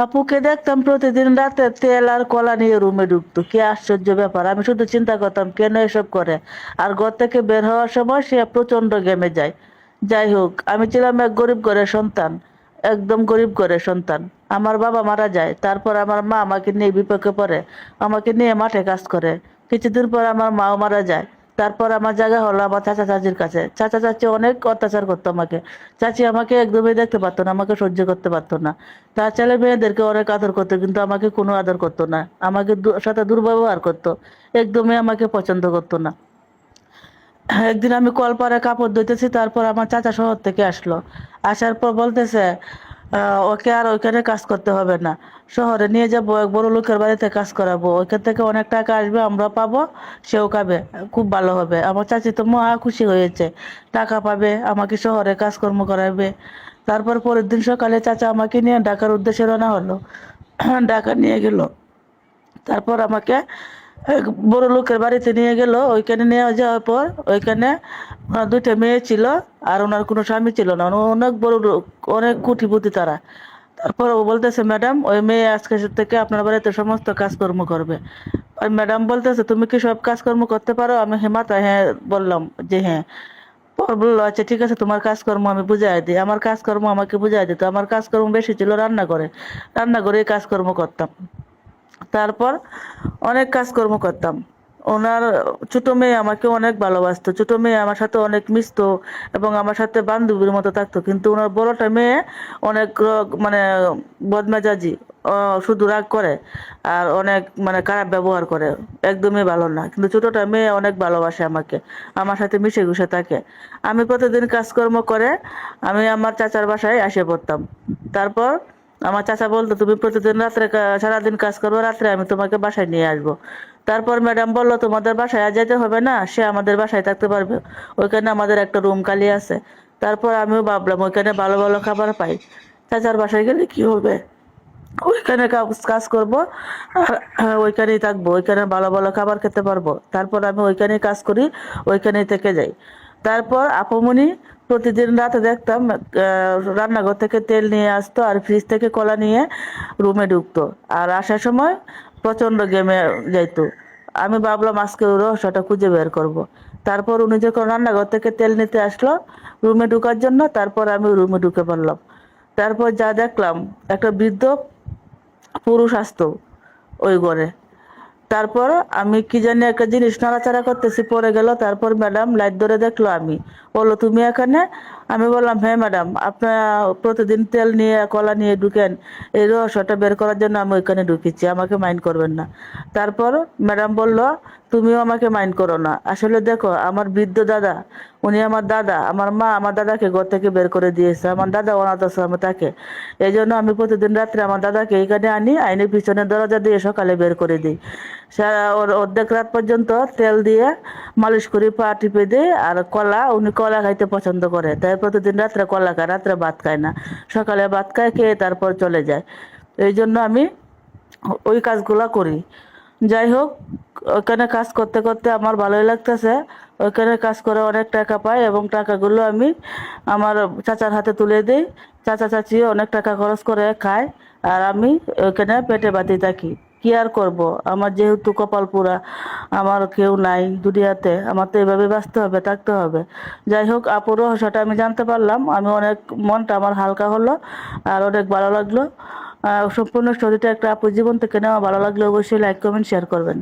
আপুকে দেখতাম প্রতিদিন রাতে তেল আর কলা নিয়ে রুমে ঢুকতো, কি আশ্চর্য ব্যাপার। আমি শুধু চিন্তা করতাম কেন এসব করে। আর ঘর থেকে বের হওয়ার সময় সে প্রচন্ড ঘেমে যায়। যাই হোক, আমি ছিলাম এক গরিব ঘরের সন্তান, একদম গরিব ঘরের সন্তান। আমার বাবা মারা যায়, তারপর আমার মা আমাকে নিয়ে বিপদে পড়ে, আমাকে নিয়ে মাঠে কাজ করে। কিছুদিন পর আমার মাও মারা যায়। তারপর আমার জায়গা হলো আমার চাচা চাচির কাছে। চাচা চাচি অনেক অত্যাচার করতো আমাকে। চাচি আমাকে একদমই দেখতে পারতো না, আমাকে সহ্য করতে পারতো না। তার ছেলে মেয়েদেরকে অনেক আদর করতো, কিন্তু আমাকে কোনো আদর করতো না। আমাকে সাথে দুর্ব্যবহার করতো, একদমই আমাকে পছন্দ করতো না। একদিন আমি কলপারে কাপড় ধুইতেছি, তারপর আমার চাচা শহর থেকে আসলো। আসার পর বলতেছে ওকে আর ওইখানে কাজ করতে হবে না, শহরে নিয়ে যাবো, এক বড় লোকের বাড়িতে কাজ করাবো, ওইখান থেকে অনেক টাকা আসবে, আমরা পাবো, সেও খাবে, খুব ভালো হবে। আমার চাচি তো মহা খুশি হয়েছে, টাকা পাবে, আমাকে শহরে কাজকর্ম করাবে। তারপর পরের দিন সকালে চাচা আমাকে নিয়ে ঢাকার উদ্দেশ্যে রওনা হলো। ঢাকা নিয়ে গেল। তারপর আমাকে এক বড় লোকের বাড়িতে নিয়ে গেল। ওইখানে নিয়ে যাওয়ার পর ওইখানে ওনার দুইটা মেয়ে ছিল, আর ওনার কোনো স্বামী ছিল না। অনেক বড় লোক, অনেক কোটিপতি তারা। তারপর ও বলতেছে, ম্যাডাম ওই মেয়ে আজকে থেকে আপনার বাড়িতে সমস্ত কাজকর্ম করবে। আর ম্যাডাম বলতেছে, তুমি কি সব কাজকর্ম করতে পারো? আমি হেমাতা হ্যাঁ বললাম যে হ্যাঁ। পর বললো, আচ্ছা ঠিক আছে, তোমার কাজকর্ম আমি বুঝাই দিই। আমার কাজকর্ম আমাকে বুঝাই দিত। আমার কাজকর্ম বেশি ছিল রান্না করে, রান্না করে কাজকর্ম করতাম। তারপর অনেক কাজকর্ম করতাম। ওনার ছোট মেয়ে আমাকে অনেক ভালোবাসতো, ছোট মেয়ে আমার সাথে অনেক মিশতো এবং আমার সাথে বান্ধবীর মতো থাকতো। কিন্তু ওনার বড়টা মেয়ে অনেক মানে বদমেজাজি, শুধু রাগ করে আর অনেক মানে খারাপ ব্যবহার করে, একদমই ভালো না। কিন্তু ছোটটা মেয়ে অনেক ভালোবাসে আমাকে, আমার সাথে মিশে গুশে থাকে। আমি প্রতিদিন কাজকর্ম করে আমি আমার চাচার বাসায় এসে পড়তাম। তারপর আমার চাচা বলতো, তুমি প্রতিদিন রাত্রে সারাদিন কাজ করবো, রাত্রে আমি তোমাকে বাসায় নিয়ে আসবো। তারপর ম্যাডাম বললো, তোমাদের বাসায় আর যেতে হবে না, সে আমাদের বাসায় থাকতে পারবে, ওইখানে আমাদের একটা রুম খালি আছে। তারপর আমিও ভাবলাম ওইখানে ভালো ভালো খাবার পাই, চাচার বাসায় গেলে কি হবে, ওইখানে কাজ কাজ করবো আর ওইখানেই থাকবো, ওইখানে ভালো ভালো খাবার খেতে পারবো। তারপর আমি ওইখানেই কাজ করি, ওইখানেই থেকে যাই। তারপর আপুমনি প্রতিদিন রাতে দেখতাম রান্নাঘর থেকে তেল নিয়ে আসতো আর ফ্রিজ থেকে কলা নিয়ে রুমে ঢুকতো। আর আসার সময় প্রচন্ড গেমে যাইতো। আমি ভাবলাম আজকে ওর রহস্যটা খুঁজে বের করব। তারপর উনি যখন রান্নাঘর থেকে তেল নিতে আসলো রুমে ঢুকার জন্য, তারপর আমি রুমে ঢুকে পড়লাম। তারপর যা দেখলাম, একটা বৃদ্ধ পুরুষ আসতো ওই ঘরে। তারপর আমি কি জানি একটা জিনিস নাড়াচাড়া করতেছি, পড়ে গেল। তারপর ম্যাডাম লাইট ধরে দেখলো, আমি বললো, তুমি এখানে? আমি বললাম, হ্যাঁ ম্যাডাম, আপনার প্রতিদিন তেল নিয়ে কলা নিয়ে ঢুকেন, এই রহস্যটা বের করার জন্য আমি ওইখানে ঢুকেছি, আমাকে মাইন্ড করবেন না। তারপর ম্যাডাম বলল, তুমিও আমাকে মাইন্ড করো না। আসলে দেখো, আমার বৃদ্ধ দাদা, উনি আমার দাদা, আমার মা আমার দাদাকে ঘর থেকে বের করে দিয়েছে, আমার দাদা অনাথ আশ্রমে থাকে। এই জন্য আমি প্রতিদিন রাত্রে আমার দাদাকে এইখানে আনি, আইনের পিছনে দরজা দিয়ে সকালে বের করে দিই। ওর অর্ধেক রাত পর্যন্ত তেল দিয়ে মালিশ করি, পা টিপে দিই। আর কলা, উনি কলা খাইতে পছন্দ করে, তাই প্রতিদিন রাত্রে কলা খায়, রাত্রে ভাত খায় না, সকালে ভাত খায়, খেয়ে তারপর চলে যায়। এই জন্য আমি ওই কাজগুলা করি। যাই হোক, ওইখানে কাজ করতে করতে আমার ভালোই লাগতেছে। ওইখানে কাজ করে অনেক টাকা পাই এবং টাকাগুলো আমি আমার চাচার হাতে তুলে দিই। চাচা চাচি অনেক টাকা খরচ করে খায়, আর আমি ওইখানে পেটে বাতি থাকি। কি আর করব, আমার যেহেতু কপাল পুরা, আমার কেউ নাই দুনিয়াতে, আমার তো এভাবে বাঁচতে হবে, থাকতে হবে। যাই হোক, আপুর রহস্যটা আমি জানতে পারলাম, আমি অনেক, মনটা আমার হালকা হলো আর অনেক ভালো লাগলো। সম্পূর্ণ স্টোরিটা একটা আপুর জীবন থেকে নেওয়া। ভালো লাগলে অবশ্যই লাইক কমেন্ট শেয়ার করবেন।